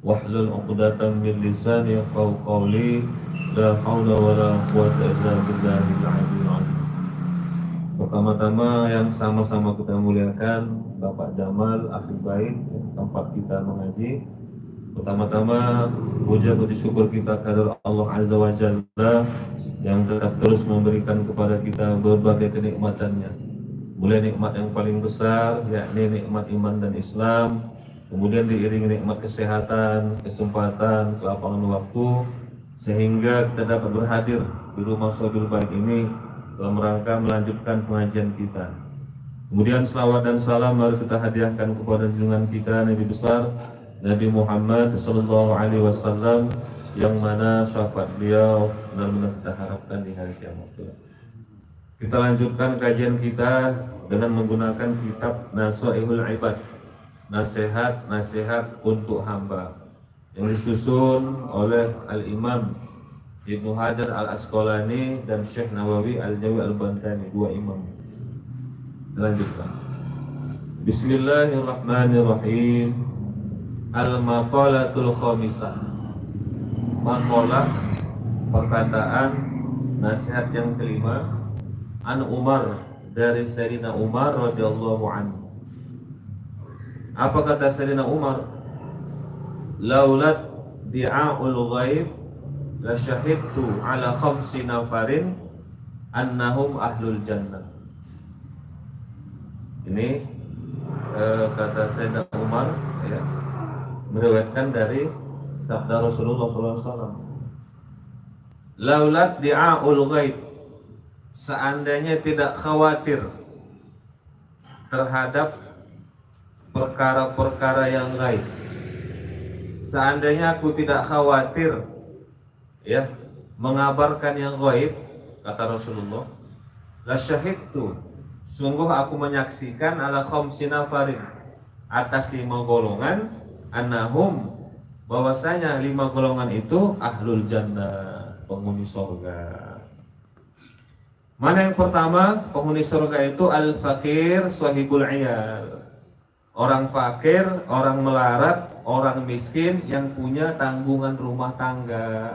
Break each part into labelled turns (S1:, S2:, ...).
S1: wahlul 'uqdatam min lisani yafqahu qawli. La haula wala quwwata illa billahil aliyyil azim. Pertama-tama yang sama-sama kita muliakan Bapak Jamal, ahli bait tempat kita mengaji. Pertama-tama puja puji syukur kita kepada Allah Azza wa Jalla yang tetap terus memberikan kepada kita berbagai kenikmatannya. Mulai nikmat yang paling besar, yakni nikmat iman dan Islam, kemudian diiringi nikmat kesehatan, kesempatan, kelapangan waktu, sehingga kita dapat berhadir di rumah Sodul Baik ini dalam rangka melanjutkan pengajian kita. Kemudian selawat dan salam mari kita hadiahkan kepada junjungan kita Nabi besar Nabi Muhammad sallallahu alaihi wasallam, yang mana syafaat beliau benar-benar kita harapkan di hari kiamat. Kita lanjutkan kajian kita dengan menggunakan kitab Nasaihul Ibad, nasihat-nasihat untuk hamba, yang disusun oleh Al-Imam Ibnu Hajar Al-Asqalani dan Syekh Nawawi Al-Jawi Al-Bantani, dua imam. Kita lanjutkan. Bismillahirrahmanirrahim. Al-Maqalatul Khamisah. Maqalah, perkataan, nasihat yang kelima. An Umar, dari Sayyidina Umar radhiyallahu anhu. Apa kata Sayyidina Umar? Laulat di'a'ul ghaib la syahidtu ala khamsi nafarin annahum ahlul jannah. Ini kata Sayyidina Umar, ya, meriwayatkan dari sabda Rasulullah SAW. Laulat di'a'ul ghaib, seandainya tidak khawatir terhadap perkara-perkara yang gaib, seandainya aku tidak khawatir, ya, mengabarkan yang gaib, kata Rasulullah, la syahidtu, sungguh aku menyaksikan ala khamsi nafarin, atas 5 golongan, annahum, bahwasanya 5 golongan itu ahlul jannah, penghuni surga. Mana yang pertama? Penghuni surga itu al-fakir sahibul iyal, orang fakir, orang melarat, orang miskin yang punya tanggungan rumah tangga,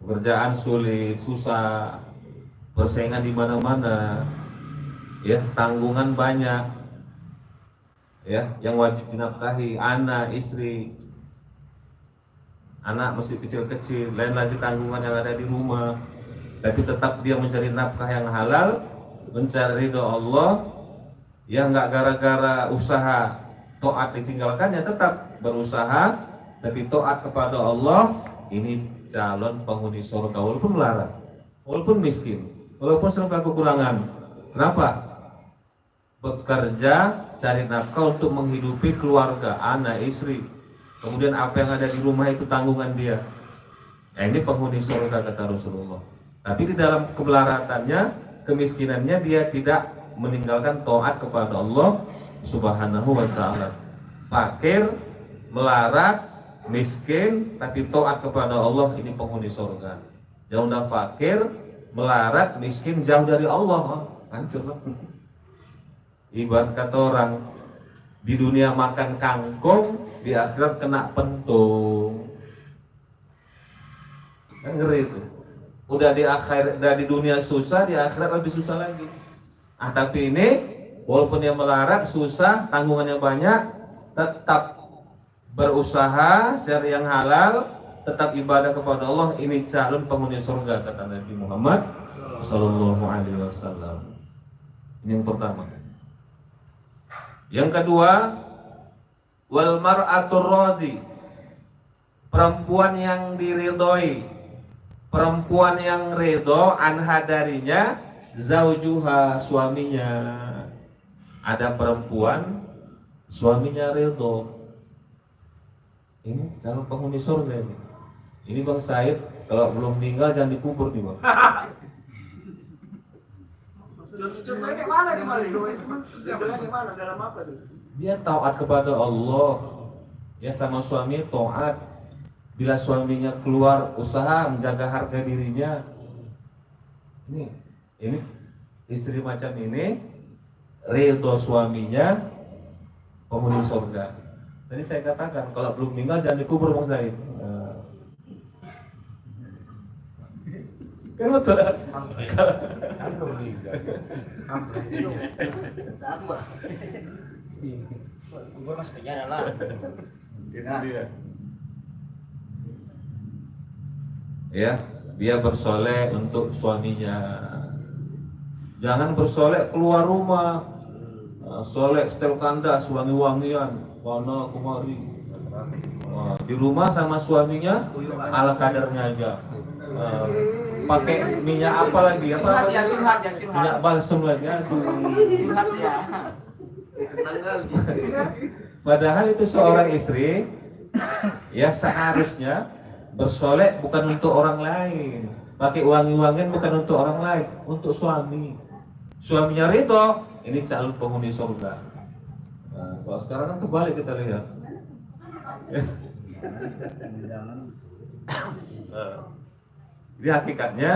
S1: pekerjaan sulit, susah, persaingan di mana-mana, ya, tanggungan banyak, ya, yang wajib dinafkahi, anak, istri, anak masih kecil-kecil, lain lagi tanggungan yang ada di rumah. Tapi tetap dia mencari nafkah yang halal, mencari ridho Allah, ya, nggak gara-gara usaha taat ditinggalkannya, tetap berusaha tapi taat kepada Allah. Ini calon penghuni surga, walaupun melarat, walaupun miskin, walaupun serba kekurangan. Kenapa? Bekerja, cari nafkah untuk menghidupi keluarga, anak, istri. Kemudian apa yang ada di rumah itu tanggungan dia. Ini penghuni surga kata Rasulullah. Tapi di dalam kemelaratannya, kemiskinannya, dia tidak meninggalkan taat kepada Allah Subhanahu wa ta'ala. Fakir, melarat, miskin, tapi taat kepada Allah, ini penghuni surga. Jauh dari fakir, melarat, miskin, jauh dari Allah, hancur. Ibarat kata orang, di dunia makan kangkung, di akhirat kena pentung. Kan ngeri itu. Udah di dunia susah, di akhirat lebih susah lagi. Tapi ini walaupun dia melarat, susah, tanggungannya banyak, tetap berusaha cari yang halal, tetap ibadah kepada Allah. Ini calon penghuni surga kata Nabi Muhammad sallallahu alaihi wasallam. Ini yang pertama. Yang kedua, wal mar'atur radi, perempuan yang diridhoi, perempuan yang ridho anha darinya, zaujuha, suaminya. Ada perempuan suaminya ridho, ini calon penghuni surga ini. Ini Bang Said kalau belum meninggal jangan dikubur nih Bang. Dia taat kepada Allah, ya, sama suami taat. Bila suaminya keluar usaha menjaga harga dirinya, ini istri macam ini ridho suaminya, penghuni surga. Tadi saya katakan kalau belum meninggal jangan dikubur Bang Zaid. Kan betul.
S2: Kan belum meninggal.
S3: Sama. Gue masih penjara lah.
S1: Itu dia. Ya, dia bersolek untuk suaminya. Jangan bersolek keluar rumah. Solek setel kandas wangi-wangian, warna kemari. Di rumah sama suaminya ala kadarnya aja. Pakai minyak apa lagi? Apa? Minyak balsem lagi. Aduh. Padahal itu seorang istri ya seharusnya bersolek bukan untuk orang lain, pakai wangi-wangian bukan untuk orang lain, untuk suami. Suaminya ridho, ini calon penghuni surga. Nah, kalau sekarang kan terbalik kita lihat. Jadi hakikatnya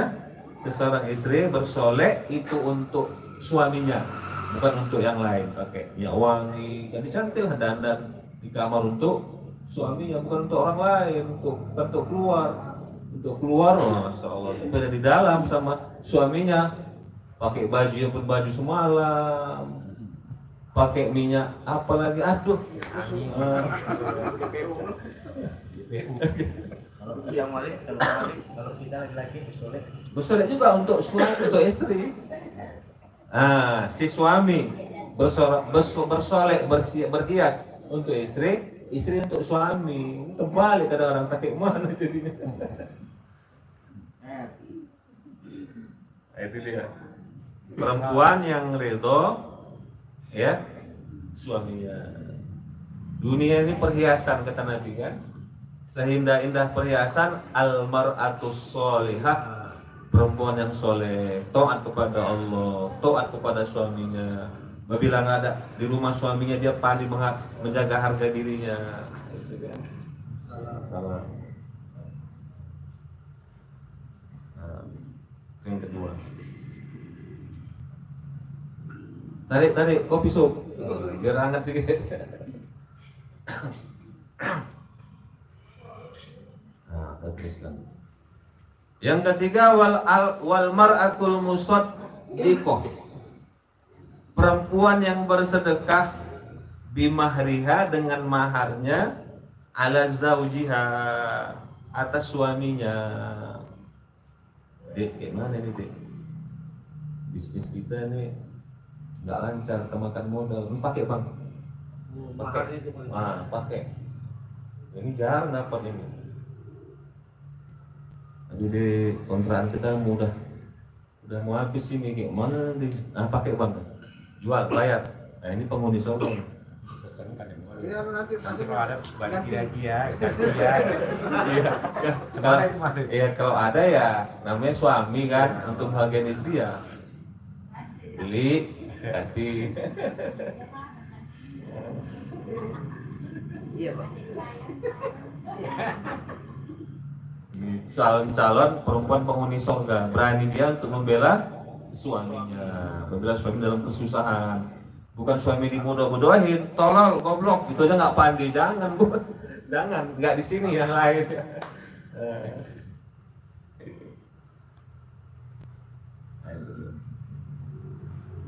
S1: seseorang istri bersolek itu untuk suaminya, bukan untuk yang lain. Pakai minyak wangi, jadi cantik lah dandan di kamar untuk suaminya, bukan untuk orang lain, untuk keluar. Untuk keluar, oh, masya Allah, beda di dalam sama suaminya, pakai baju yang berbaju semalam, pakai minyak apa lagi, aduh.
S3: Kalau kita laki-laki
S1: Bersolek juga untuk suami, untuk istri. Si suami bersolek berhias untuk istri, istri untuk suami. Terbalik kadang-kadang, pakai mana jadinya. Itu dia. Perempuan yang ridho ya suaminya. Dunia ini perhiasan kata Nabi kan. Seindah-indah perhiasan al-mar'atus sholihah, perempuan yang soleh, taat kepada Allah, taat kepada suaminya. Apabila nggak ada di rumah suaminya, dia pandai menjaga harga dirinya. Itu kan. Salah. Yang kedua. Tarik kopi sup, biar hangat sedikit. Yang ketiga wal mar'atul musaddiqah, perempuan yang bersedekah bimahriha dengan maharnya ala zaujiha, atas suaminya. Dek, gimana nih Dek? Bisnis kita nih nggak lancar, kemakan modal. Pakai bang, pakai. Ini jarang dapat ini. Jadi kontrakan kita udah mau habis ini, kayak mana nanti? Pakai bang, jual, bayar. Nah ini penghuni surga.
S2: Pesan kan yang
S3: Iya, nanti
S2: kalau ada balik lagi ya.
S1: Kalau ada ya namanya suami kan, untuk bagian istri ya beli ganti.
S3: Iya, Pak.
S1: Calon-calon perempuan penghuni surga, berani dia untuk membela suaminya, membela suami dalam kesusahan. Bukan suami dibodoh-bodohin, tolol, goblok, itu aja nggak pandai. Jangan, Bu. Jangan, nggak di sini, yang lain.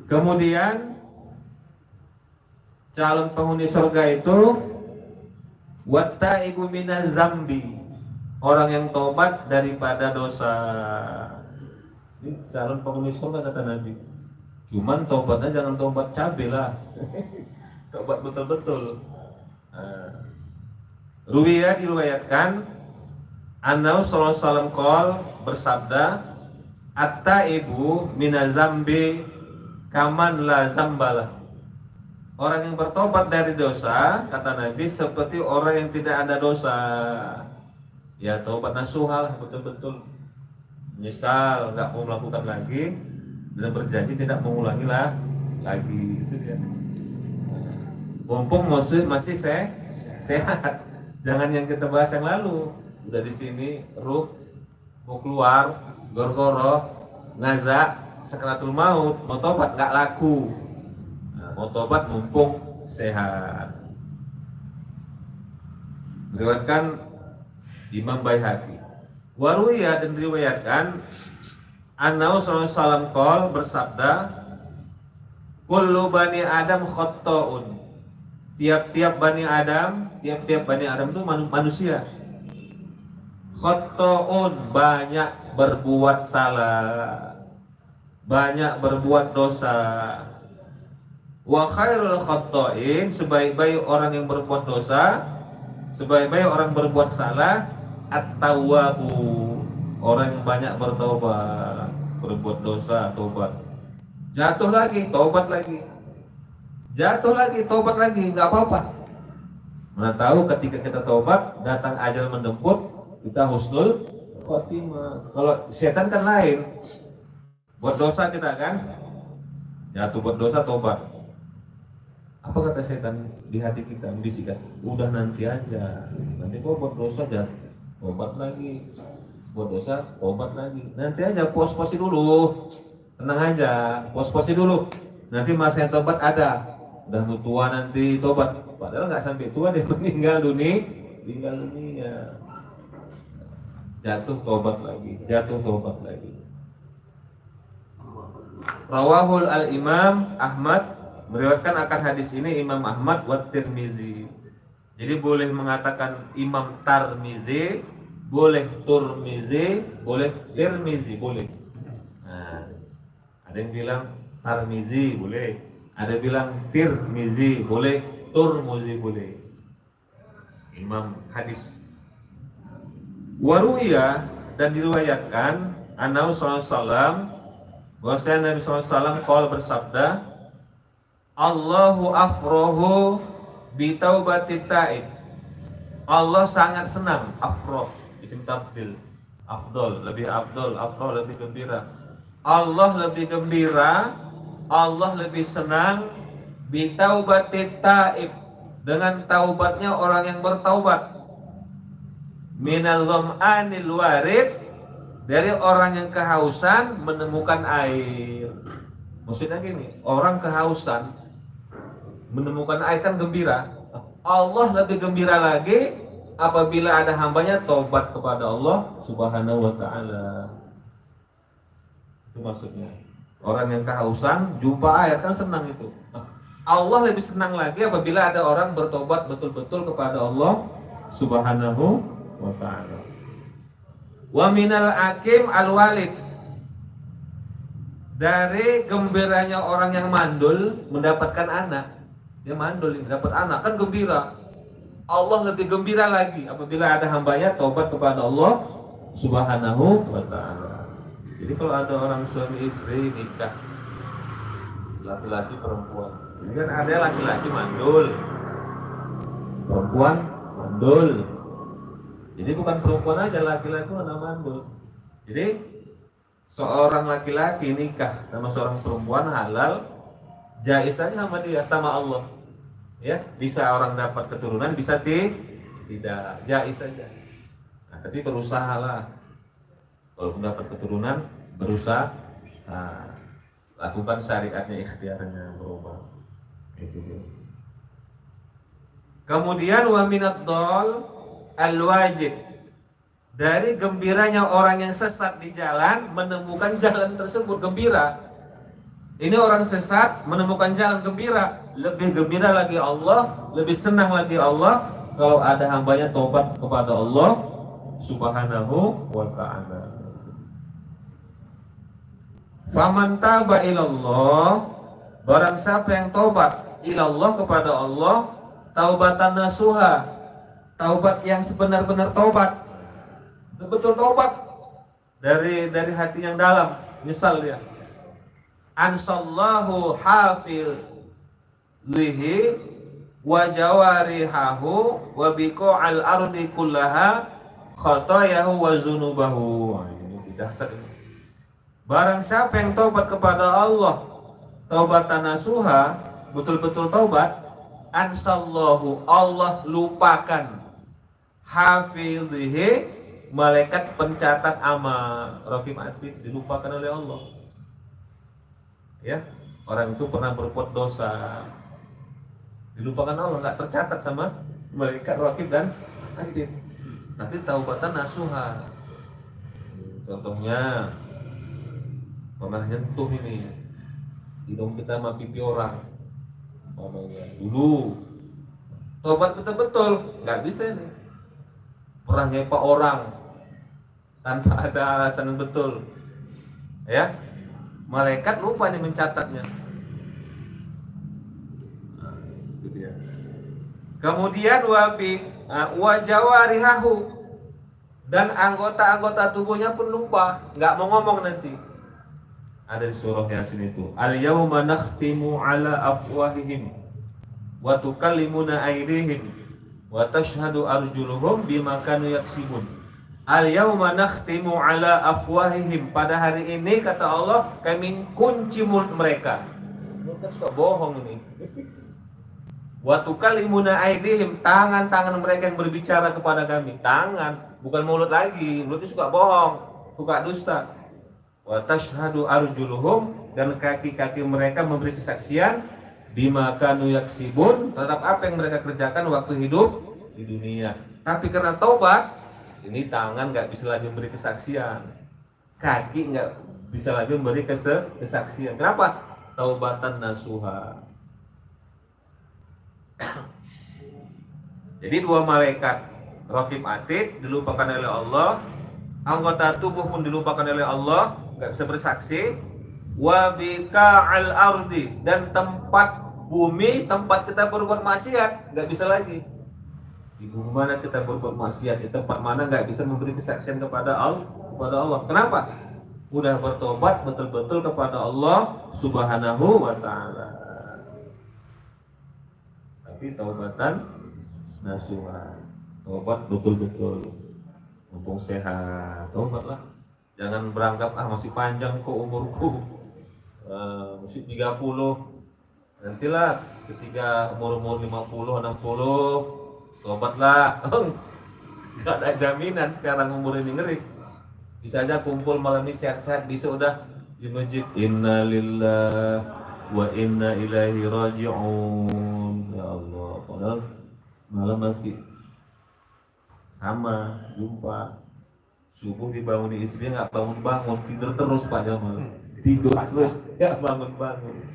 S1: Kemudian calon penghuni surga itu wattaibu minaz zambi, orang yang tobat daripada dosa. Ini calon penghuni surga kata Nabi. Cuman tobatnya jangan tobat cabai lah. Tobat betul-betul. Ruwiyah diriwayatkan Annabi sallallahu alaihi wasallam bersabda, at-taibu minazambi kaman la zambalah. Orang yang bertobat dari dosa, kata Nabi, seperti orang yang tidak ada dosa. Ya tobat nasuhah, betul-betul menyesal, nggak mau melakukan lagi, dan berjanji tidak mengulangi lagi. Itu dia. Mumpung masih sehat. Jangan yang kita bahas yang lalu. Udah di sini ruh mau keluar, gor-goro, ngazak, sakaratul maut, mau tobat nggak laku. Nah, mau tobat mumpung sehat. Meriwayatkan Imam Baihaqi. Waruya dan diriwayatkan Annahu sallallahu alaihi wasallam qol bersabda, kullu bani Adam khotta'un. Tiap-tiap bani Adam itu manusia. Khotta'un, banyak berbuat salah, banyak berbuat dosa. Wa khairul khotta'in, sebaik-baik orang yang berbuat dosa, sebaik-baik orang berbuat salah, at-tawwabu, orang yang banyak bertobat, berbuat dosa, tobat. Jatuh lagi, tobat lagi. Jatuh lagi, tobat lagi, nggak apa-apa. Mana tahu ketika kita tobat, datang ajal menjemput, kita husnul khotimah. Kalau setan kan lain. Buat dosa kita kan, jatuh buat dosa, tobat. Apa kata setan di hati kita, membisikkan, udah nanti aja. Nanti kok buat dosa jatuh, tobat lagi. Buat dosa, tobat lagi. Nanti aja, pos-posi dulu. Tenang aja, pos-posi dulu. Nanti masa yang tobat ada. Udah tua nanti tobat. Padahal nggak sampai tua dia meninggal dunia. Jatuh tobat lagi, jatuh tobat lagi. Rawahul al-Imam Ahmad, meriwayatkan akan hadis ini Imam Ahmad wa Tirmizi. Jadi boleh mengatakan Imam Tarmizi, boleh Turmizi, boleh Tirmizi, boleh. Nah, ada yang bilang Tarmizi boleh, ada bilang Tirmizi boleh, Turmuzi boleh. Imam hadis. Waruya dan diriwayatkan Annahu sallallahu alaihi wasallam, bahwasanya Nabi sallallahu alaihi wasallam qala bersabda, Allahu afrohu bi taubatit taib. Allah sangat senang, afroh isim tabdil, afdol, lebih afdol, afroh lebih gembira. Allah lebih gembira, Allah lebih senang bi taubatit taib, dengan taubatnya orang yang bertaubat. Minal dham'anil warid, dari orang yang kehausan menemukan air. Maksudnya gini, orang kehausan menemukan air kan gembira. Allah lebih gembira lagi apabila ada hambanya taubat kepada Allah Subhanahu wa ta'ala. Itu maksudnya. Orang yang kehausan jumpa air kan senang itu. Allah lebih senang lagi apabila ada orang bertobat betul-betul kepada Allah Subhanahu wa ta'ala. Wa minal akim al-walid, dari gembiranya orang yang mandul mendapatkan anak. Dia mandul ini dapat anak kan gembira. Allah lebih gembira lagi apabila ada hambanya taubat kepada Allah Subhanahu wa ta'ala. Jadi kalau ada orang suami istri nikah, laki-laki perempuan, ini kan ada laki-laki mandul, perempuan mandul. Jadi bukan perempuan aja, laki-laki ada mandul. Jadi seorang laki-laki nikah sama seorang perempuan halal, jais aja sama dia, sama Allah. Ya, bisa orang dapat keturunan, bisa tidak, jais saja. Nah, tapi berusahalah. Kalau dapat keturunan, berusaha. Nah, lakukan syariatnya, ikhtiarnya, berubah. Itu dia. Kemudian wa minad dol al-wajib, dari gembiranya orang yang sesat di jalan menemukan jalan tersebut, gembira. Ini orang sesat menemukan jalan, gembira. Lebih gembira lagi Allah, lebih senang lagi Allah kalau ada hambanya tobat kepada Allah Subhanahu wa ta'ala. Faman taba ilallah, barang siapa yang tobat ilallah kepada Allah, taubatan nasuha, taubat yang sebenar-benar taubat, betul taubat dari hati yang dalam. Misal dia ansallahu hafil lihi wa jawarihahu wa biqa'al ardi kullaha khatayahu wa zunubahu. Ini dasar ini. Barang siapa yang taubat kepada Allah, taubatan nasuha, betul-betul taubat, ansallahu, Allah lupakan, hafidhihi, malaikat pencatat amal, raqib atid, dilupakan oleh Allah. Ya, orang itu pernah berbuat dosa, dilupakan Allah, nggak tercatat sama malaikat raqib dan Aktif. Tapi taubatan nasuha. Contohnya pernah nyentuh ini hidung kita sama pipi orang, umpamanya dulu tobat betul-betul nggak bisa nih. Pernah nyapa orang tanpa ada alasan yang betul, ya malaikat lupa nih mencatatnya. Nah, itu dia. Kemudian wa jawarihahu, dan anggota-anggota tubuhnya pun lupa, nggak mau ngomong nanti. Ada di surah Yasin itu, al-yawma nakhtimu ala afwahihim wa tukallimuna aydihim wa tashhadu arjuluhum bima kanu yaksibun. Al-yawma nakhtimu ala afwahihim, pada hari ini kata Allah kami kunci mulut mereka. Mereka suka bohong ini. Wa tukallimuna aydihim, tangan-tangan mereka yang berbicara kepada kami. Tangan, bukan mulut lagi. Mulutnya suka bohong, suka dusta. Wa tashhadu arjuluhum, dan kaki-kaki mereka memberi kesaksian bima kanu yaksibun, terhadap apa yang mereka kerjakan waktu hidup di dunia. Tapi karena taubat, ini tangan nggak bisa lagi memberi kesaksian, kaki nggak bisa lagi memberi kesaksian. Kenapa? Taubatan nasuha. Jadi dua malaikat Raqib Atid dilupakan oleh Allah, anggota tubuh pun dilupakan oleh Allah, nggak bisa bersaksi. Wa bika'al ardi, dan tempat bumi, tempat kita berbuat maksiat nggak bisa lagi. Di bumi mana kita berbuat maksiat, di tempat mana nggak bisa memberi kesaksian kepada Allah. Kenapa? Udah bertobat betul-betul kepada Allah Subhanahu wa ta'ala. Tapi taubatan nasuha, tobat betul-betul, mumpung sehat, tobatlah. Jangan berangkat masih panjang kok umurku, masih 30, nantilah ketika umur 50, 60, tobatlah. Gak ada jaminan sekarang umur ini, ngeri. Bisa aja kumpul malam ini sehat-sehat, bisa udah di masjid inna lillahi wa inna ilaihi raji'un. Ya Allah, padahal malam masih sama, jumpa. Subuh dibangunin istri nggak bangun-bangun, tidur terus Pak Jamal. Tidur terus, ya bangun-bangun.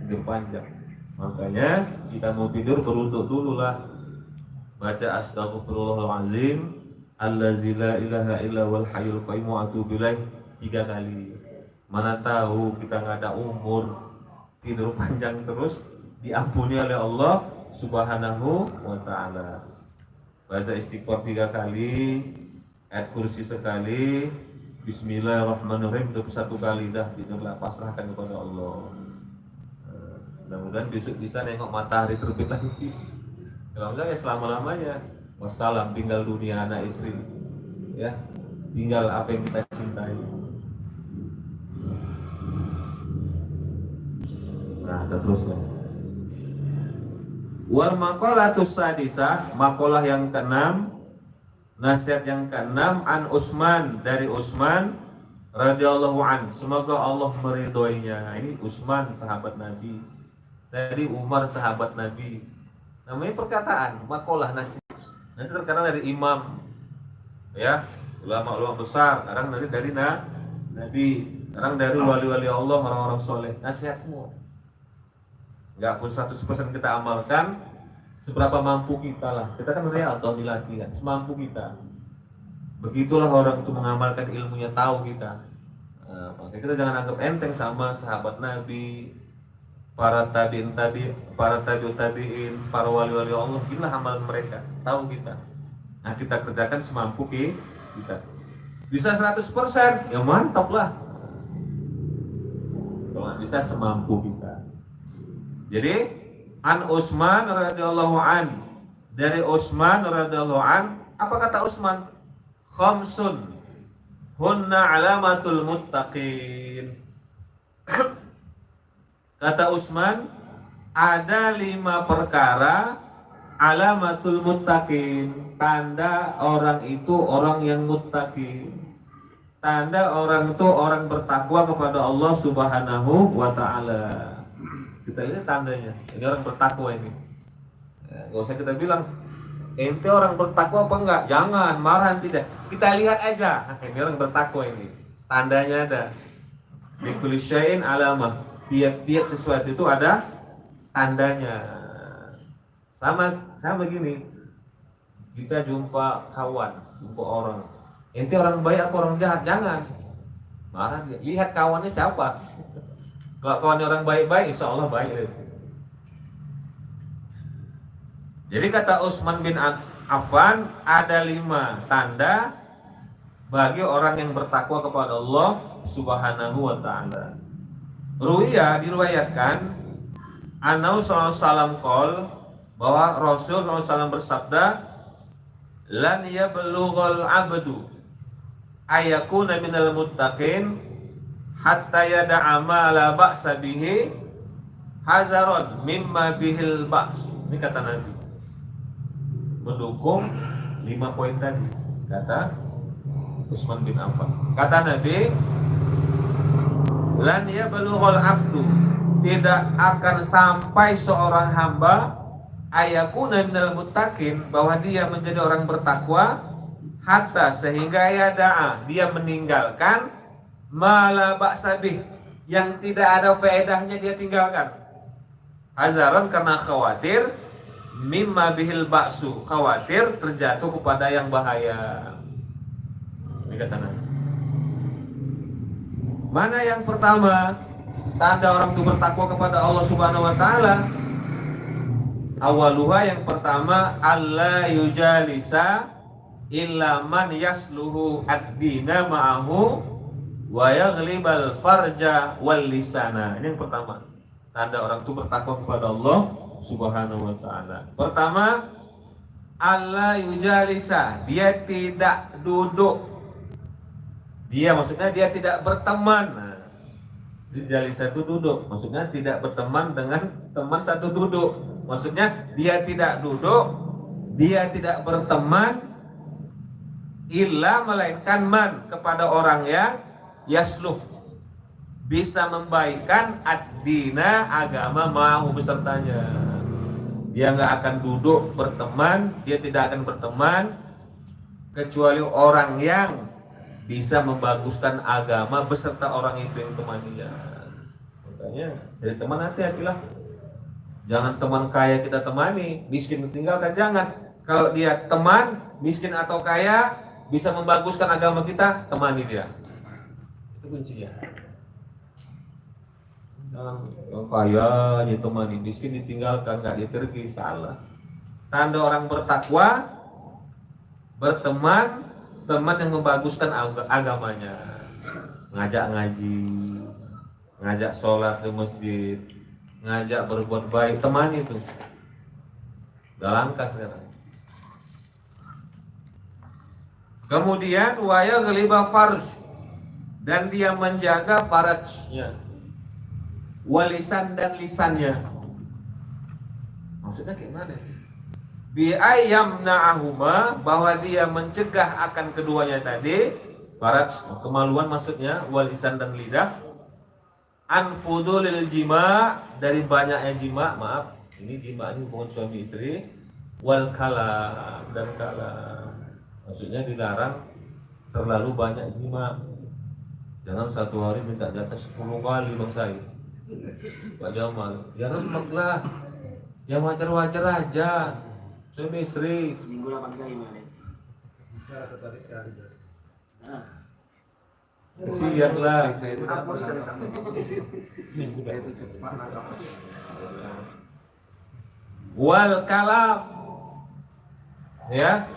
S1: Tidur panjang. Makanya kita mau tidur beruduk dulu lah. Baca astaghfirullahaladzim allazi la ilaha illa wal hayyul qayyum wa atubu ilaih 3 kali. Mana tahu kita nggak ada umur, tidur panjang terus, diampuni oleh Allah Subhanahu wa ta'ala. Baca istighfar 3 kali, ayat kursi sekali, bismillahirrahmanirrahim 21 kali, dah tidurlah, pasrahkan kepada Allah. Mudah-mudahan besok bisa nengok matahari terbit lagi. Kalau enggak ya selama-lamanya wassalam, tinggal dunia anak istri, ya tinggal apa yang kita cintai. Nah, kita teruskan. Wal maqalatus sadisah, maqalah yang ke-6, nasihat yang ke-6, an Utsman, dari Utsman radhiyallahu an, semoga Allah meridhoinya. Ini Utsman sahabat Nabi, dari Umar sahabat Nabi. Namanya perkataan, maqalah, nasihat. Nanti terkadang dari imam, ya ulama-ulama besar, kadang dari Nabi, kadang dari wali-wali Allah, orang-orang soleh. Nasihat semua. Nggak pun 100% kita amalkan, seberapa mampu kita lah. Kita kan atau dilatih kan, semampu kita. Begitulah orang itu mengamalkan ilmunya, tahu kita. Makanya kita jangan anggap enteng sama sahabat Nabi, para tabi'in, para tabi'in, para wali-wali Allah. Gila amalan mereka, tahu kita. Nah, kita kerjakan semampu kita. Bisa 100%, ya mantap lah. Kalau nggak bisa, semampu kita. Jadi an Utsman radhiyallahu an, dari Utsman radhiyallahu an, apa kata Utsman? Khamsun hunna alamatul muttaqin. Kata Utsman, ada 5 perkara alamatul muttaqin, tanda orang itu orang yang muttaqin. Tanda orang itu orang bertakwa kepada Allah Subhanahu wa ta'ala. Kita lihat tandanya, ini orang bertakwa ini. Gak usah kita bilang ente orang bertakwa apa enggak? Jangan, marahan tidak. Kita lihat aja. Ini orang bertakwa ini. Tandanya ada. Likulli syai'in alamah. Tiap-tiap sesuatu itu ada tandanya. Sama begini. Kita jumpa kawan, jumpa orang. Ente orang baik atau orang jahat? Jangan. Marah dia. Lihat kawannya siapa. Kalau kawannya orang baik-baik, insya Allah baik. Jadi kata Utsman bin Affan, ada 5 tanda bagi orang yang bertakwa kepada Allah Subhanahu wa ta'ala. Diriwayatkan Annahu sallallahu alaihi wasallam qol, bahwa Rasul sallallahu alaihi wasallam bersabda, lan yablughal abdu ayakuna minal muttaqin hatta yada'a ma la ba'sa bihi hazaron mimma bihil ba's. Ini kata Nabi, mendukung 5 poin tadi, kata Utsman bin Affan. Kata Nabi, lan yablughal abdu, tidak akan sampai seorang hamba ayakuna minal muttaqin, bahwa dia menjadi orang bertakwa, hatta sehingga yada'a, dia meninggalkan mala ba'sabih, yang tidak ada faedahnya dia tinggalkan. Hazaran, karena khawatir, mimma bihil ba'su, khawatir terjatuh kepada yang bahaya. Ini kata Nabi. Mana yang pertama tanda orang itu bertakwa kepada Allah Subhanahu wa taala? Awaluha, yang pertama, alla yujalisa illa man yasluhu ad-dina ma'ahu wa yaghlibal farja wal lisana. Ini yang pertama. Tanda orang itu bertakwa kepada Allah Subhanahu wa taala. Pertama, alla yujalisa, dia tidak duduk. Dia maksudnya dia tidak berteman. Nah, yujalisa itu duduk, maksudnya tidak berteman dengan teman satu duduk. Maksudnya dia tidak duduk, dia tidak berteman, illa, melainkan man, kepada orang yang yasluh, bisa membaikkan ad-dina, agama, ma'ahu, besertanya. Dia nggak akan duduk berteman, dia tidak akan berteman kecuali orang yang bisa membaguskan agama beserta orang itu yang temaninya. Makanya jadi teman, hati-hatilah. Jangan teman kaya kita temani, miskin tinggalkan, jangan. Kalau dia teman, miskin atau kaya, bisa membaguskan agama kita, temani dia. Itu kuncinya. Jangan kaya ditemani, miskin ditinggalkan, nggak ditergi, salah. Tanda orang bertakwa, berteman, teman yang membaguskan agamanya, ngajak ngaji, ngajak sholat ke masjid, ngajak berbuat baik, teman itu. Udah langka sekarang. Kemudian waya ghaliba farj, dan dia menjaga farajnya, walisan, dan lisannya. Maksudnya gimana? Bi ayyamna'ahuma, bahwa dia mencegah akan keduanya tadi, faraj, kemaluan maksudnya, walisan dan lidah, anfudulil jima, dari banyaknya jima, maaf, ini jima ini hubungan suami istri, wal kalam, dan kalam. Maksudnya dilarang terlalu banyak jima. Jangan satu hari minta jatah 10 kali Bang Said, Pak Jamal. Jangan maklah, yang wajar-wajar aja. Suami istri
S3: Minggu 8 kali mana?
S2: Bisa sekali.
S1: kesian lah. Wal kalam, ya,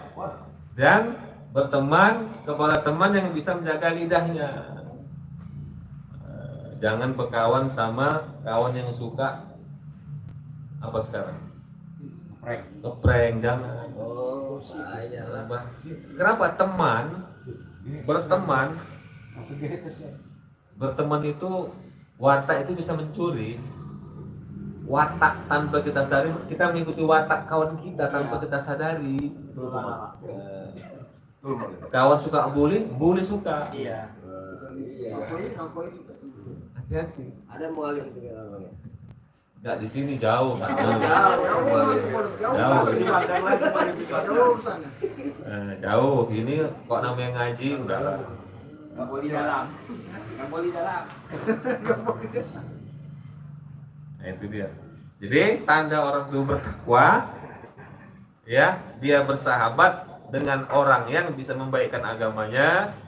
S1: dan berteman kepada teman yang bisa menjaga lidahnya. Jangan berkawan sama kawan yang suka apa sekarang? Ngeprank, jangan.
S3: Oh, saya lah.
S1: Kenapa? Berteman itu, watak itu bisa mencuri. Watak tanpa kita sadari, kita mengikuti watak kawan kita tanpa kita sadari. Kawan suka bully suka.
S3: Iya.
S1: Hati-hati.
S3: Ada mualif juga namanya.
S1: Nggak di sini jauh kan?
S3: Jauh sana.
S1: Jauh. Ini kok namanya ngaji udah lah.
S3: Nggak boleh dalam. Nggak boleh dalam.
S1: Nah, itu dia. Jadi tanda orang itu bertakwa, ya, dia bersahabat dengan orang yang bisa membaikkan agamanya.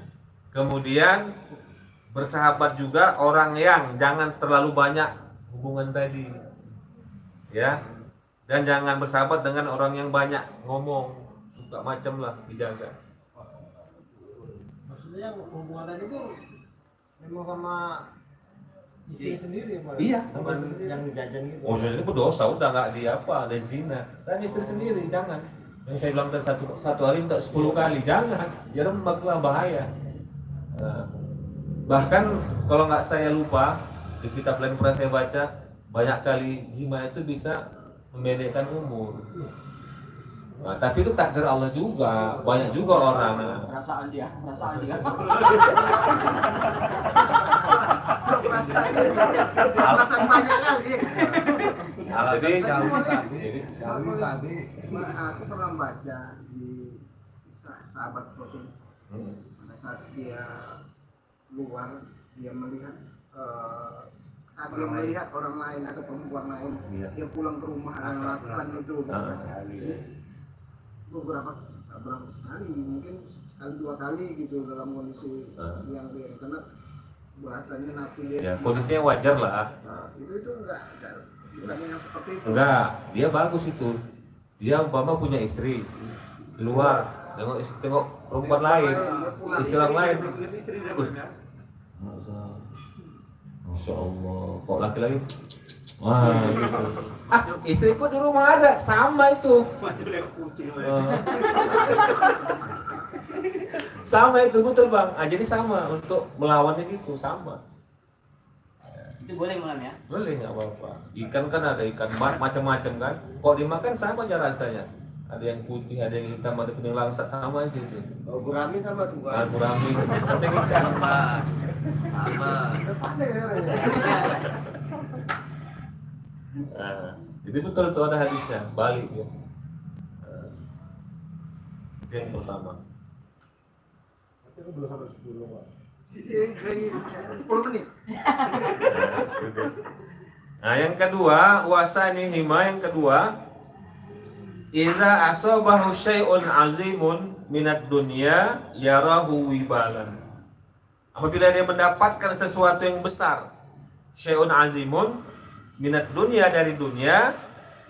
S1: Kemudian bersahabat juga orang yang jangan terlalu banyak hubungan tadi, ya, dan jangan bersahabat dengan orang yang banyak ngomong, suka macam lah, dijaga.
S2: Maksudnya yang hubungan tadi itu memang sama istri sendiri, Pak?
S1: Iya,
S2: Bukan
S1: sama istri sendiri.
S2: yang jajan gitu.
S1: Oh, jadi itu berdosa, udah nggak di apa, ada zina. Dan istri sendiri jangan. Yang saya bilang tadi satu hari minta 10 kali, jangan. Jangan bahaya. Nah, bahkan kalau nggak saya lupa di kitab lain pernah saya baca, banyak kali jima itu bisa memendekkan umur. Nah, tapi itu takdir Allah juga, banyak juga orang.
S3: Perasaan dia.
S4: Alasan banyak kali.
S1: Jadi
S4: Tadi aku pernah baca di sahabat Rasul pada saat dia keluar, dia melihat saat dia melihat orang lain atau perempuan lain,
S1: Iya.
S4: dia pulang ke rumah dan melakukan itu. Jadi beberapa sekali, mungkin sekali 2 kali gitu dalam kondisi yang dia, karena bahasanya nafi dia.
S1: ya kondisinya wajar lah.
S4: Itu enggak bukan yang seperti itu.
S1: Enggak, dia bagus itu. Dia umpama punya istri, keluar, tengok perempuan lain, istri orang lain. Masya Allah, kok laki-laki? Wah, gitu. Istriku di rumah ada, sama itu. Sama itu, betul Bang. Jadi sama untuk melawannya gitu, sama.
S3: Itu boleh malam ya?
S1: Boleh, nggak apa-apa. Ikan kan ada ikan macam-macam kan. Kok dimakan sama aja rasanya. Ada yang putih, ada yang hitam, ada yang langsat, sama aja itu.
S3: Oh, gurami sama tuh.
S1: Gurami, penting ikan.
S3: Sama.
S1: Nah, jadi betul tuh ada hadisnya, balik ya. Itu yang pertama.
S2: Tapi itu belum sampai 10, Pak.
S4: 10 menit.
S1: Nah, yang kedua, wasani hima yang kedua, idza asabahu syai'un azimun minad dunya yarahu wibalan. Apabila dia mendapatkan sesuatu yang besar, syai'un azimun minat dunia, dari dunia,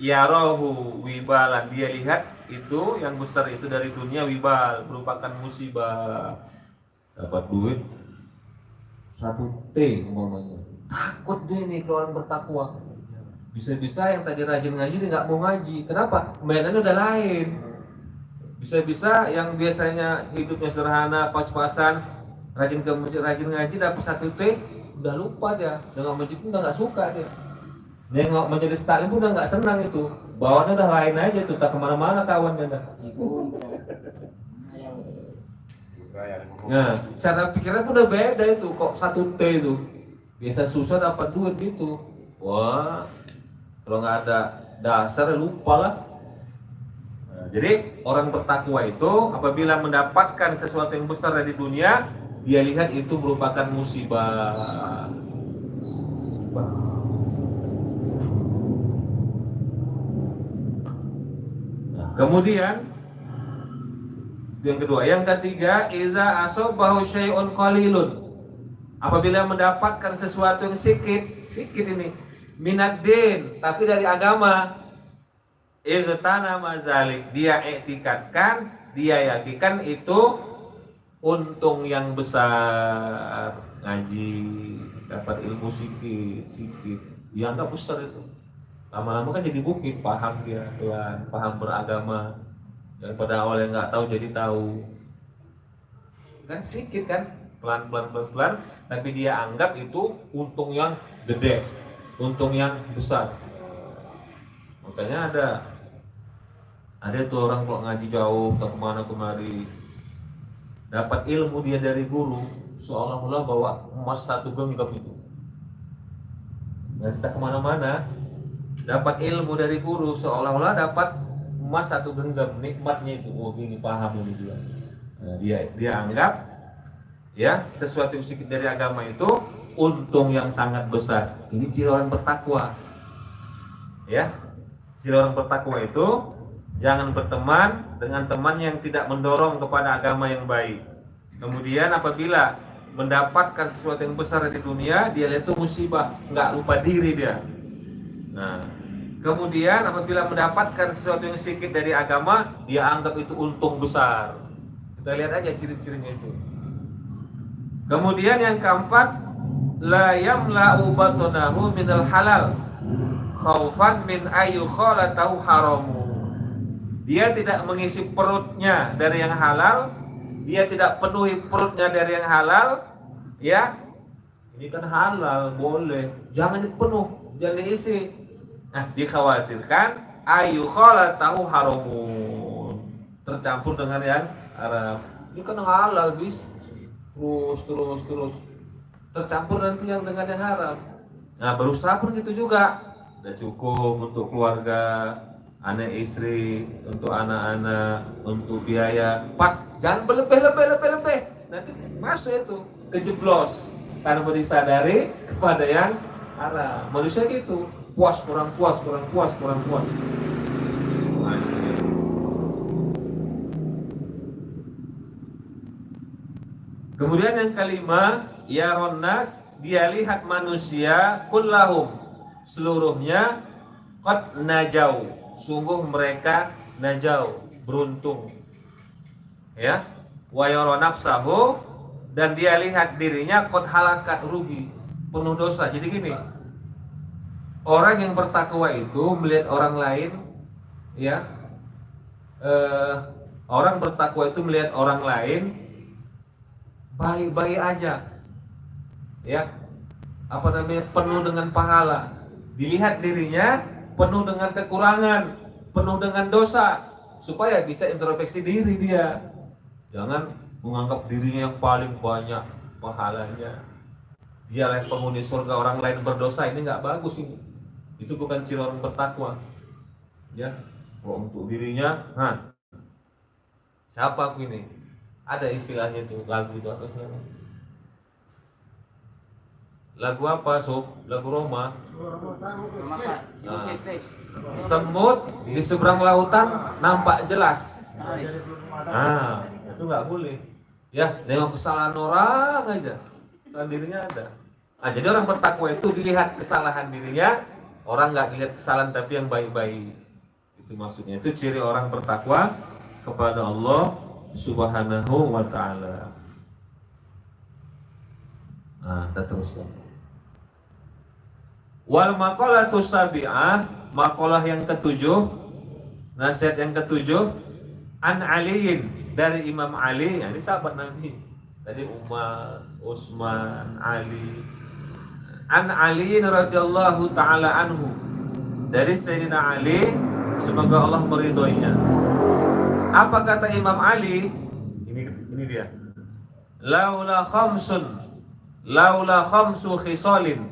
S1: yarahu wibalan, dia lihat itu yang besar itu dari dunia, wibal merupakan musibah. Dapat duit 1 T umpamanya, takut dia nih kalau orang bertakwa. Bisa-bisa yang tadi rajin ngaji dia nggak mau ngaji. Kenapa? Mainannya udah lain. Bisa-bisa yang biasanya hidupnya sederhana, pas-pasan, rajin ke masjid, rajin ngaji, dapat 1 T, udah lupa dia. Dengan masjid pun udah nggak suka dia. Nengok majelis taklim pun udah nggak senang itu. Bawaannya udah lain aja tuh, tak kemana-mana kawannya dah. Nah, cara pikirnya pun udah beda itu. Kok 1 T itu biasa susah dapat duit gitu. Wah, kalau nggak ada dasar lupa lah. Nah, jadi orang bertakwa itu apabila mendapatkan sesuatu yang besar dari dunia, dia lihat itu merupakan musibah. Kemudian yang kedua, yang ketiga, idza asabahu syai'un qalilun. Apabila mendapatkan sesuatu yang sedikit ini, minad din, tapi dari agama, igtana mazalik, dia iktikadkan, dia yakinkan itu untung yang besar. Ngaji, dapat ilmu sedikit, dianggap besar itu. Lama-lama kan jadi bukit, paham dia, pelan, paham beragama. Yang pada awalnya nggak tahu jadi tahu. Kan sedikit kan, pelan, tapi dia anggap itu untung yang gede, untung yang besar. Makanya ada tuh orang kalau ngaji jauh, tak kemana kemari, dapat ilmu dia dari guru, seolah-olah bawa emas 1 genggam itu. Nggak kita kemana-mana. dapat ilmu dari guru seolah-olah dapat emas satu genggam, nikmatnya itu. Oh gini, paham ini dia. Nah, dia anggap ya sesuatu yang sedikit dari agama itu untung yang sangat besar. Ini ciri orang bertakwa. Ya, ciri orang bertakwa itu jangan berteman dengan teman yang tidak mendorong kepada agama yang baik. Kemudian apabila mendapatkan sesuatu yang besar di dunia, dia lihat itu musibah, nggak lupa diri dia. Nah, kemudian apabila mendapatkan sesuatu yang sedikit dari agama, dia anggap itu untung besar. Kita lihat aja ciri-cirinya itu. Kemudian yang keempat, la yamla'u batnahu minal halal khaufan min ayu khalatahu haramu. Dia tidak mengisi perutnya dari yang halal, dia tidak penuhi perutnya dari yang halal, ya. Ini kan halal, boleh. Jangan dipenuh, jangan diisi. Nah, dikhawatirkan ayu khalatahu haramun. Tercampur dengan yang haram. Ini kan halal, bis. Terus. Tercampur nanti yang dengan yang haram. Nah, berusaha pun gitu juga. Udah cukup untuk keluarga, anak istri, untuk anak-anak, untuk biaya. Pas, jangan berlebih. Nanti masuk itu, kejeblos. Tanpa disadari kepada yang haram. Manusia gitu, kurang puas. Nah, kemudian yang kelima, yaron nas, dia lihat manusia kullahum, seluruhnya qad najau, sungguh mereka najau, beruntung. Ya, wa yara nafsahu, dan dia lihat dirinya qad halakat, rugi, penuh dosa. Jadi gini, orang yang bertakwa itu melihat orang lain, ya, orang bertakwa itu melihat orang lain baik-baik aja, ya, apa namanya, penuh dengan pahala. Dilihat dirinya penuh dengan kekurangan, penuh dengan dosa, supaya bisa introspeksi diri dia. Jangan menganggap dirinya yang paling banyak pahalanya, dialah penghuni surga, orang lain berdosa. Ini nggak bagus ini. Itu bukan ciri orang bertakwa. Ya, kalau untuk dirinya, siapa aku ini? Ada istilahnya itu, lagu itu apa istilahnya? Lagu apa, Sob? Lagu Roma. Nah, semut di seberang lautan nampak jelas. Nah, itu nggak boleh. Ya, nengok kesalahan orang aja, kesalahan dirinya ada. Nah, jadi orang bertakwa itu dilihat kesalahan dirinya, orang nggak dilihat kesalahan tapi yang baik-baik. Itu maksudnya. Itu ciri orang bertakwa kepada Allah Subhanahu wa ta'ala. Nah, kita teruskan. Wal maqalatu sabi'ah, maqalah yang ketujuh, nasihat yang ketujuh, an Aliin, dari Imam Ali. Ini sahabat Nabi. Tadi Umar, Utsman, Ali. An Aliin radhiyallahu ta'ala anhu, dari Sayyidina Ali, semoga Allah meridhoinya. Apa kata Imam Ali? Ini dia. Laula khamsu khisalin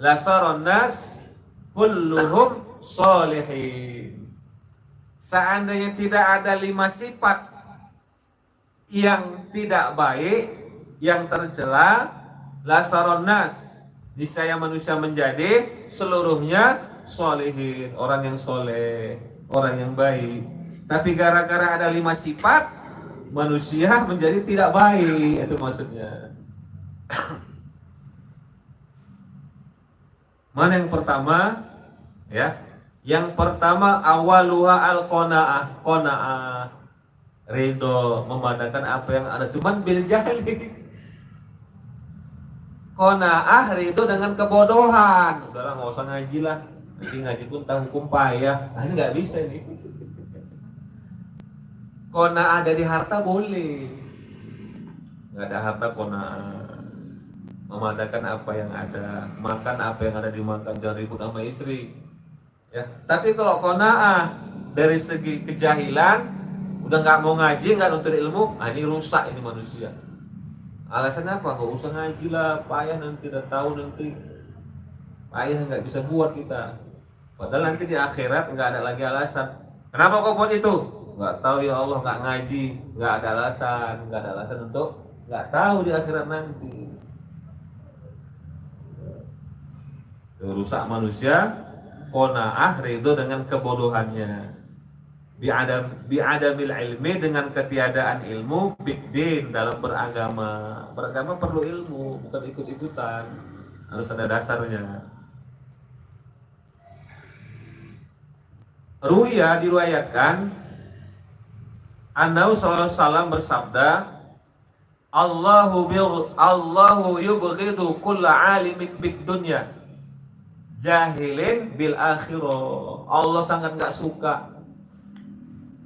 S1: la saran nas kulluhum salihin. Seandainya tidak ada 5 sifat yang tidak baik, yang tercela, la saran nas, niscaya manusia menjadi seluruhnya salihin, orang yang soleh, orang yang baik. Tapi gara-gara ada 5 sifat, manusia menjadi tidak baik. Itu maksudnya. Mana yang pertama? Ya, yang pertama awaluha al-qanaah, qanaah, ridho, memandangkan apa yang ada. Cuman bil jahli. Qanaah, ridho dengan kebodohan. Udahlah, nggak usah ngaji lah. Nanti ngaji pun tahu hukum payah. Ini nggak bisa ini. Qanaah dari harta boleh, nggak ada harta qanaah, memandangkan apa yang ada, makan apa yang ada dimakan, jangan ribut sama istri. Ya, tapi kalau qanaah dari segi kejahilan, udah nggak mau ngaji, nggak nuntut ilmu, ini rusak ini manusia. Alasannya apa? Nggak usah ngaji lah, payah nanti, udah tahu nanti, payah nggak bisa buat kita. Padahal nanti di akhirat nggak ada lagi alasan. Kenapa kau buat itu? Nggak tahu ya Allah, nggak ngaji, nggak ada alasan untuk nggak tahu di akhirat nanti. Rusak manusia, qanaah ridho dengan kebodohannya. Bi'adamil ilmi dengan ketiadaan ilmu, biddin dalam beragama. Beragama perlu ilmu, bukan ikut-ikutan. Harus ada dasarnya. Ruya diriwayatkan Annabi sallallahu alaihi wasallam bersabda, Allahu yubghidu kulla alimin bid dunya jahilin bil akhirah. Allah sangat gak suka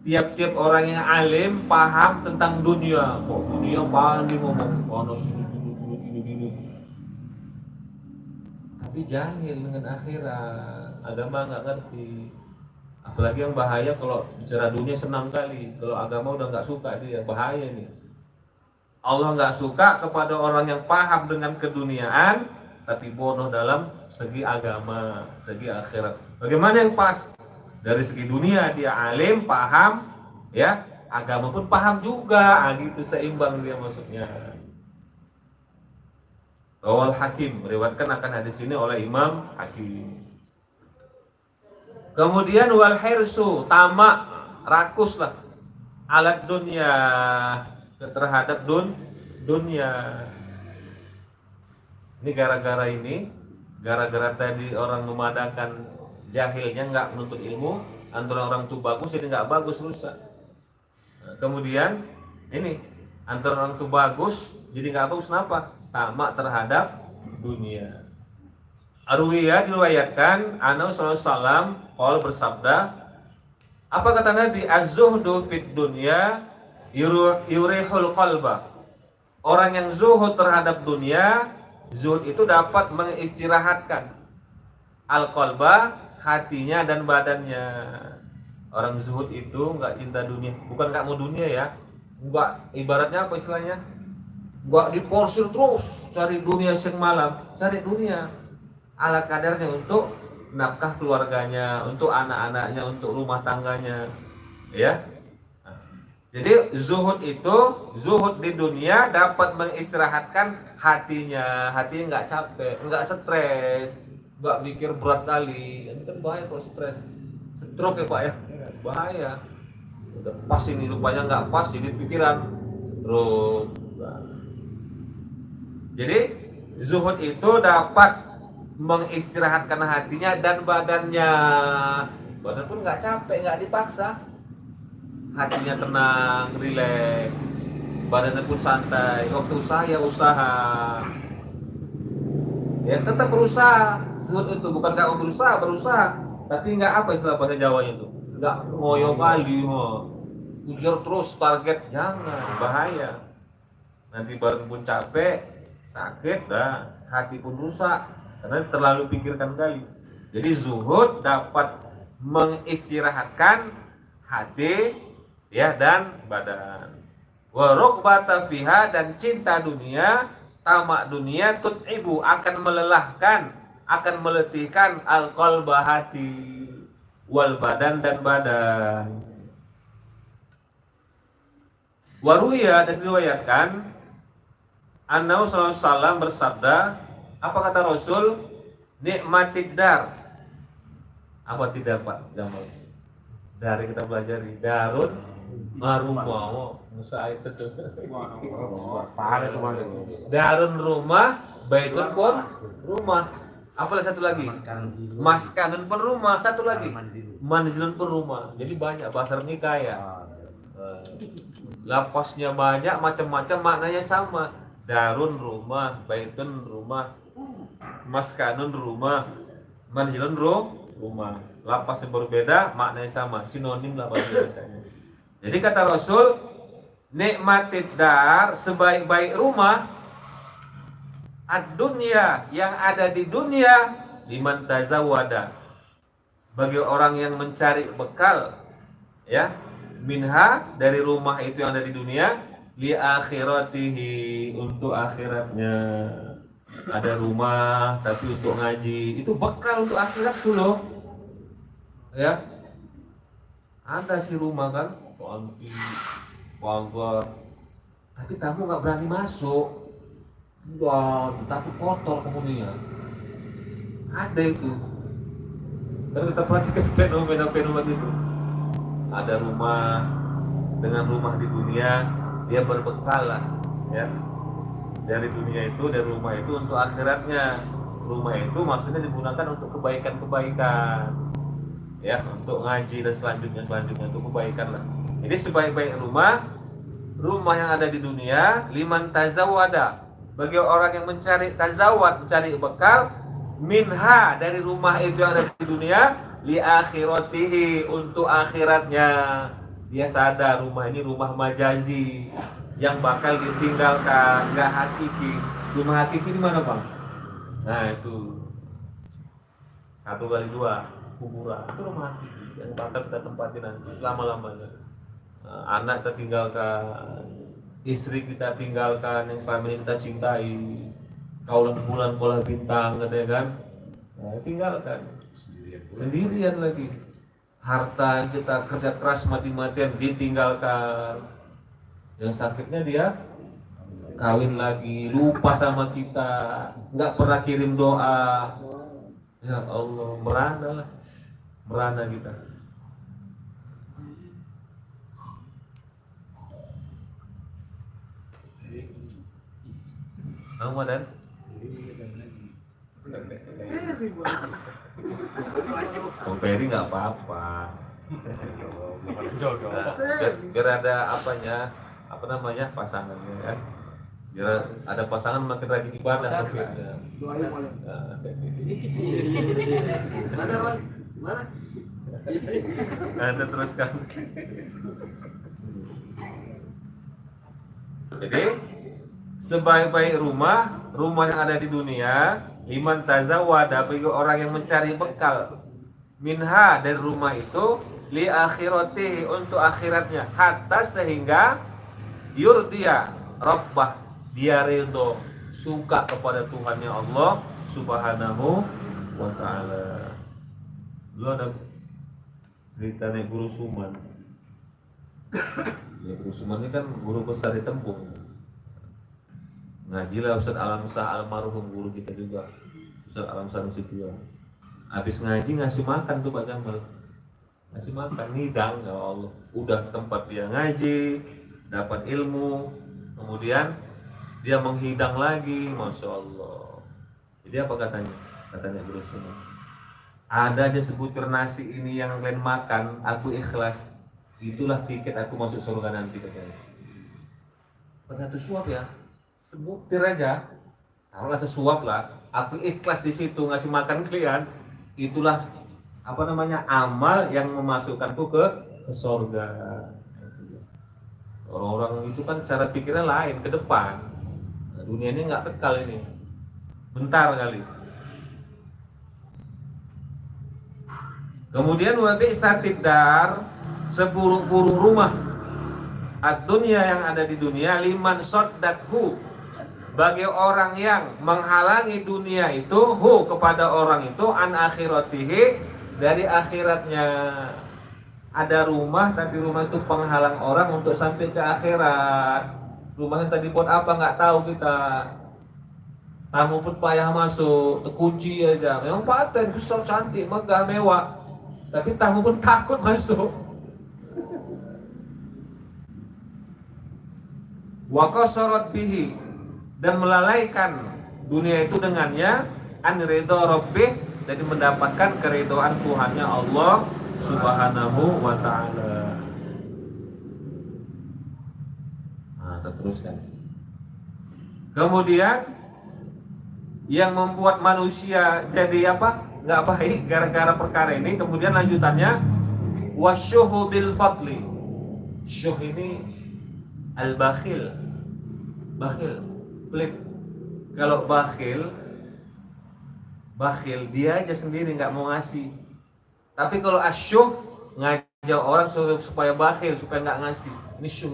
S1: tiap-tiap orang yang alim paham tentang dunia. Kok dunia paling ngomong panas gini. Tapi jahil dengan akhirat, agama nggak ngerti. Apalagi yang bahaya kalau bicara dunia senang kali, kalau agama udah nggak suka dia, bahaya nih. Allah nggak suka kepada orang yang paham dengan keduniaan tapi bodoh dalam segi agama, segi akhirat. Bagaimana yang pas? Dari segi dunia dia alim, paham, ya, agama pun paham juga, gitu, seimbang dia maksudnya. Rawal Hakim meriwayatkan akan hadis ini oleh Imam Hakim. Kemudian wal hirsu, tamak, rakus lah, alat dunia, terhadap dunia. Ini gara-gara tadi orang memadakan jahilnya, nggak menuntut ilmu, antara orang itu bagus jadi nggak bagus, rusak. Nah, kemudian ini antara orang itu bagus jadi nggak bagus, kenapa? Tamak terhadap dunia. Arwiyah diriwayatkan Annabi sallallahu alaihi wasallam qala bersabda, apa kata Nabi? Az-zuhdu fid dunya yurihul qalba. Orang yang zuhud terhadap dunia, zuhud itu dapat mengistirahatkan al-qalba, hatinya dan badannya. Orang zuhud itu nggak cinta dunia, bukan nggak mau dunia ya, nggak, ibaratnya apa istilahnya, nggak diporsir terus cari dunia siang malam, cari dunia ala kadarnya untuk nafkah keluarganya, untuk anak-anaknya, untuk rumah tangganya, ya. Jadi zuhud itu, zuhud di dunia dapat mengistirahatkan hatinya nggak capek, nggak stres, nggak mikir berat kali. Ini kan bahaya kalau stres, stroke ya Pak ya, bahaya. Udah pas ini rupanya nggak pas, jadi pikiran stroke. Jadi zuhud itu dapat mengistirahatkan hatinya dan badannya. Badan pun nggak capek, nggak dipaksa. Hatinya tenang, rileks, badannya pun santai. Waktu usaha ya usaha, ya tetap berusaha. Zuhud itu bukan nggak mau berusaha, tapi nggak apa istilah bahasa Jawanya itu, nggak ngoyo kali, ujar terus target, jangan, bahaya. Nanti badan pun capek, sakit, dah hati pun rusak karena terlalu pikirkan kali. Jadi zuhud dapat mengistirahatkan hati, ya, dan badan. Wa rughbata fiha, dan cinta dunia, tamak dunia, tut'ibu, akan melelahkan, akan meletihkan al-qalba, hati, wal badan, dan badan. Waruya, dan diriwayatkan Annabi sallallahu alaihi wasallam bersabda, apa kata Rasul? Nikmatid dar. Apa tidak Pak Jamal? Dari kita pelajari darun marumah. Musa ayat satu. Darun rumah, baitun pun rumah. Apalagi satu lagi? Maskanun pun rumah. Satu lagi? Manzilun pun rumah. Jadi banyak, bahasa Arabnya kaya. Lapasnya banyak, macam-macam, maknanya sama. Darun rumah, baitun rumah, maskanun rumah, manzilun rumah. Lapas yang berbeda, maknanya sama, sinonim lah bahasanya. Jadi kata Rasul, nikmatid dar, sebaik-baik rumah, ad-dunya, yang ada di dunia, liman tazawwada, bagi orang yang mencari bekal, ya, minha, dari rumah itu yang ada di dunia, li akhiratihi, untuk akhiratnya. Ada rumah tapi untuk ngaji, itu bekal untuk akhirat tuh loh. ya ada si rumah kan panti pagar, tapi tamu nggak berani masuk. Wah, takut kotor penghuninya. Ada itu. Kalau kita perhatikan fenomena-fenomena itu, ada rumah dengan rumah di dunia, dia berbekalan, ya. Dari dunia itu, dari rumah itu untuk akhiratnya. Rumah itu maksudnya digunakan untuk kebaikan-kebaikan, ya, untuk ngaji dan selanjutnya untuk kebaikan lah. Ini sebaik-baik rumah yang ada di dunia, liman tazawwada, bagi orang yang mencari tazawwad, mencari bekal, minha, dari rumah itu yang ada di dunia, li akhiratihi, untuk akhiratnya. Dia sadar rumah ini rumah majazi yang bakal ditinggalkan, nggak hakiki. Rumah hakiki di mana, Bang? Nah, itu 1x2 kuburan, itu rumah hakiki yang bakal kita tempatin nanti selama-lamanya. Anak kita tinggalkan, istri kita tinggalkan yang selama ini kita cintai, kaulah bulan, kaulah bintang, katanya kan. Nah, tinggalkan sendirian lagi. Harta yang kita kerja keras mati-matian ditinggalkan. Yang sakitnya dia kawin lagi, lupa sama kita, nggak pernah kirim doa. Ya Allah, merana kita. Nama dan Bang Peri nggak apa-apa. Biar ada pasangannya kan. Biar ada pasangan makin rajin ibadah.
S4: Doain boleh.
S3: Mana?
S1: Anda teruskan. Jadi sebaik-baik rumah yang ada di dunia, liman tazawwada, bagi orang yang mencari bekal, minha, dari rumah itu, li akhirati, untuk akhiratnya, hatta sehingga yurdiya rabbah, dia ridho, suka kepada Tuhannya Allah Subhanahu wa ta'ala. Lu ada cerita naik Guru Suman. Ya, Guru Suman ini kan guru besar di Tempung. Ngajilah Ustaz Alamsah, almarhum guru kita juga, Ustaz Alamsah Nasution. Habis ngaji ngasih makan tuh Pak Jamal, ngasih makan, ngidang, ya Allah. Udah tempat dia ngaji, dapat ilmu, kemudian dia menghidang lagi, Masya Allah. Jadi apa katanya? Katanya Guru Sunan, ada aja sebutir nasi ini yang kalian makan, aku ikhlas, itulah tiket aku masuk surga nanti, katanya. Satu suap ya, sebutir aja, kalau sesuap lah, aku ikhlas di situ ngasih makan kalian, itulah amal yang memasukkanku ke surga. Orang-orang itu kan cara pikirnya lain, ke depan. Nah, dunia ini nggak kekal, ini bentar kali. Kemudian wabi satidar, seburuk-buruk rumah ad-dunya yang ada di dunia, liman soddathu, bagi orang yang menghalangi dunia itu, hu, kepada orang itu, an akhiratihi, dari akhiratnya. Ada rumah, tapi rumah itu penghalang orang untuk sampai ke akhirat. Rumahnya tadi buat apa nggak tahu kita. Tamu pun payah masuk, terkunci aja. Memang paten, besar, cantik, megah, mewah, tapi tamu pun takut masuk. Wa qasarat bihi, dan melalaikan dunia itu dengannya, an ridha rabbih, jadi mendapatkan keridhaan Tuhannya Allah Subhanahu wa ta'ala. Nah, teruskan. Kemudian yang membuat manusia jadi apa? Nggak baik gara-gara perkara ini. Kemudian lanjutannya, wasyuhu bil fadli. Syuh ini al-bakhil. Bakhil, pelit. Kalau bakhil dia aja sendiri nggak mau ngasih. Tapi kalau asyuh, ngajak orang supaya bakhil, supaya nggak ngasih. Ini syuh,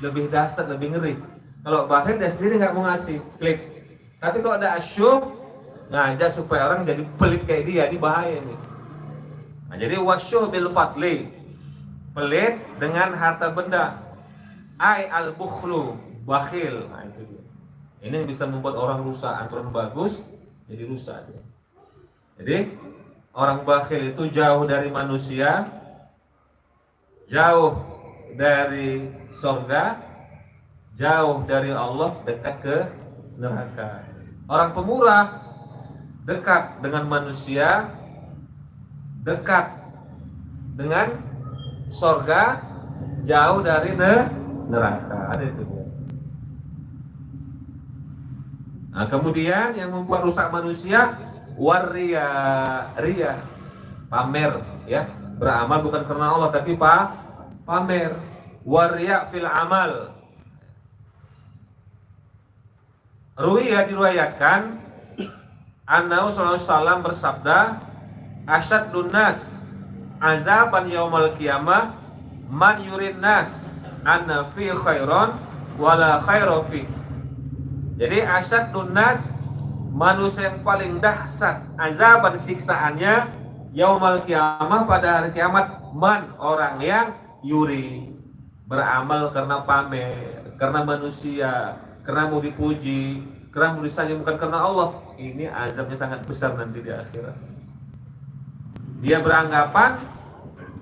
S1: lebih dahsyat, lebih ngeri. Kalau bakhil dia sendiri nggak mau ngasih, klik. Tapi kalau ada asyuh, ngajak supaya orang jadi pelit kayak dia, ini bahaya nih. Nah, jadi wasyuh bil fadli, pelit dengan harta benda. Ai al bukhlu, bakhil. Nah, itu dia. Ini yang bisa membuat orang rusak, aturan bagus jadi rusak dia. Jadi orang bakhil itu jauh dari manusia, jauh dari surga, jauh dari Allah, dekat ke neraka. Orang pemurah dekat dengan manusia, dekat dengan surga, jauh dari neraka. Ada itu dia. Nah, kemudian yang membuat rusak manusia waria, ria, pamer, ya, beramal bukan karena Allah tapi pamer. Waria fil amal. Ruwiya diriwayatkan Annahu sallallahu alaihi wasallam bersabda, asyadun nas azaban yaumal qiyamah man yurid nas anna fi khairan wala khaira fi. Jadi asyadun nas, manusia yang paling dahsyat azaban siksaannya yaumal qiyamah, pada hari kiamat, man, orang yang yuri, beramal karena pamer, karena manusia, karena mau dipuji, karena mau disanjung, bukan karena Allah. Ini azabnya sangat besar nanti di akhirat. Dia beranggapan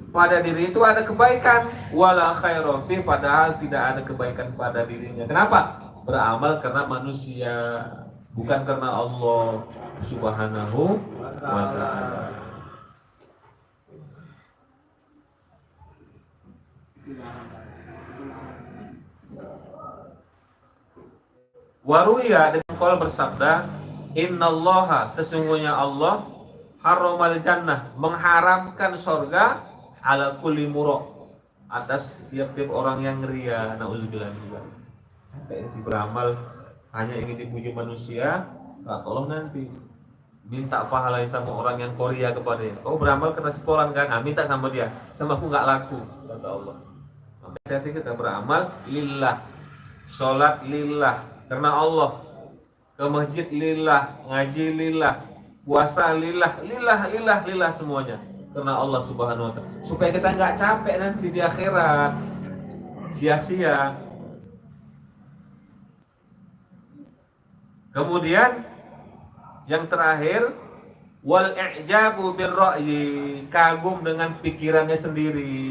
S1: pada diri itu ada kebaikan, wala khairu fi, padahal tidak ada kebaikan pada dirinya. Kenapa? Beramal karena manusia, bukan karena Allah Subhanahu wa ta'ala. Waruya dengan qaul bersabda, innallaha, sesungguhnya Allah, haramal jannah, mengharamkan surga, ala kulli murok, atas tiap-tiap orang yang ria, nauzubillah min dzalik. Sampai beramal hanya ingin dipuji manusia, tolong nanti minta pahala sama orang yang koria kepadanya. Kau beramal karena sekolah kan, minta sama dia, sama aku nggak laku, kata Allah. Hati-hati kita beramal lillah, sholat lillah, karena Allah, ke masjid lillah, ngaji lillah, puasa lillah, lillah semuanya karena Allah Subhanahu wa ta'ala, supaya kita nggak capek nanti di akhirat, sia-sia. Kemudian yang terakhir, wal i'jabu bir ra'yi, kagum dengan pikirannya sendiri,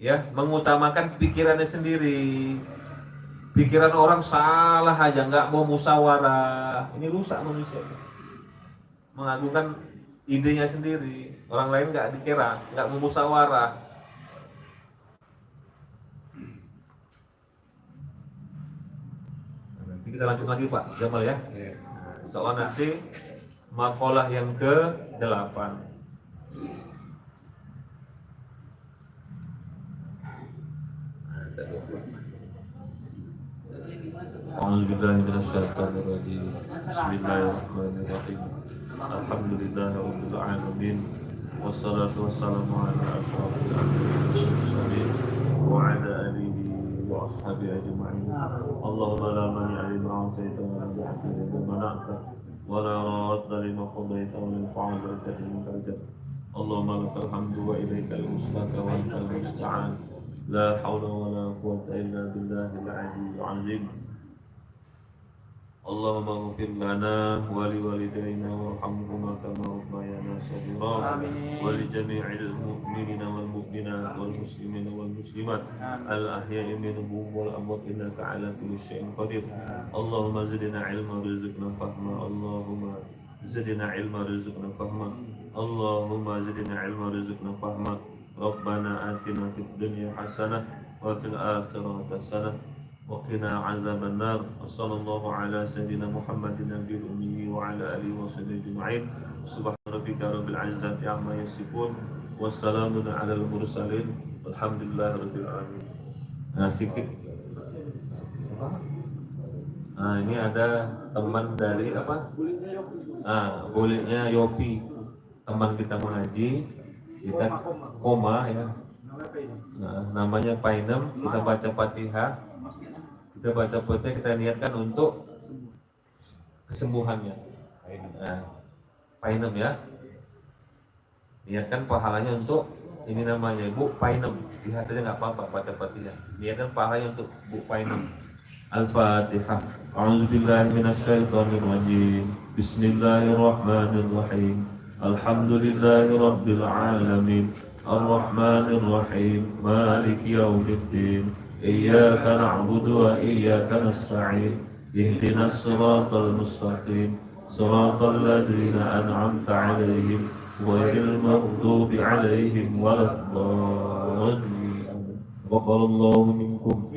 S1: ya, mengutamakan pikirannya sendiri. Pikiran orang salah aja, nggak mau musyawarah. Ini rusak manusia. Mengagungkan idenya sendiri, orang lain nggak dikira, nggak mau musyawarah. Nanti kita lanjut lagi Pak Jamal ya. Soal nanti makalah yang ke-8. A'udzubillahi minasyaitonir rajim. Bismillahirrahmanirrahim. Alhamdulillahirabbil alamin. Wassalatu wassalamu ala asyrofil anbiya'i wal mursalin wa ala alihi wa ashabihi ajma'in. Allahumma la mani'a lima a'taita wa la mu'ti lima mana'ta wa la radda lima qadaita wa la yanfa'u dzal jaddi minkal jadd. Allahumma lakal hamdu wa ilaikal mustaka wa antal musta'an. La haula wa la quwwata illa billahil aliyyil azim. Allahumma ighfir lana wa li walidayna warhamhuma kama rabbayana shaghira wa li jami'il mu'minina wal mu'minat wal muslimina wal muslimat al ahya'i minhum wal amwat innaka 'ala kulli syai'in qadir. Allahumma zidna 'ilma warzuqna fahma. Allahumma zidna 'ilma warzuqna fahma. Allahumma zidna 'ilma warzuqna fahma. Rabbana atina fid dunya hasanah wa fil akhirati hasanah وقنا عذاب النار. وصلى الله على سيدنا محمد النبي الأمي وعلى آله وصحبه أجمعين. سبحان ربك رب العزة عما يصفون والسلام على المرسلين والحمد لله رب العالمين. Nah, sikit. Nah, ini ada teman dari apa? Bolehnya Yopi, teman kita mengaji, kita koma ya. Nah, namanya Painem, kita baca Fatihah. Kita baca Fatihah, kita niatkan untuk kesembuhannya. Nah, Painem ya. Niatkan pahalanya untuk ini namanya Bu Painem. Lihat aja nggak apa-apa baca Fatihah. Niatkan pahalanya untuk Bu Painem. Al-Fatihah. A'udzubillahi minasyaitonirrajim. Bismillahirrahmanirrahim. Alhamdulillahi rabbil alamin. Ar-Rahmanir-Rahim. Maliki yaumiddin. Iyyaka na'budu wa iyyaka nasta'in. Ihdinas siratal mustaqim. Siratal ladzina an'amta 'alaihim ghairil maghdubi 'alaihim waladdallin. Taqabbalallahu minkum.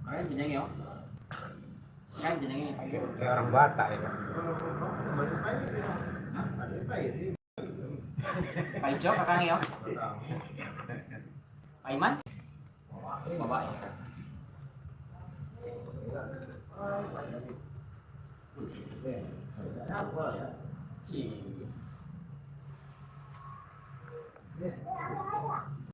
S3: Kalian jenenge yo. Kan jenenge
S2: Kayak orang Batak ya.
S3: Pak Ijo kakang yo. Pak Iman. Bapak ya. Apa ya?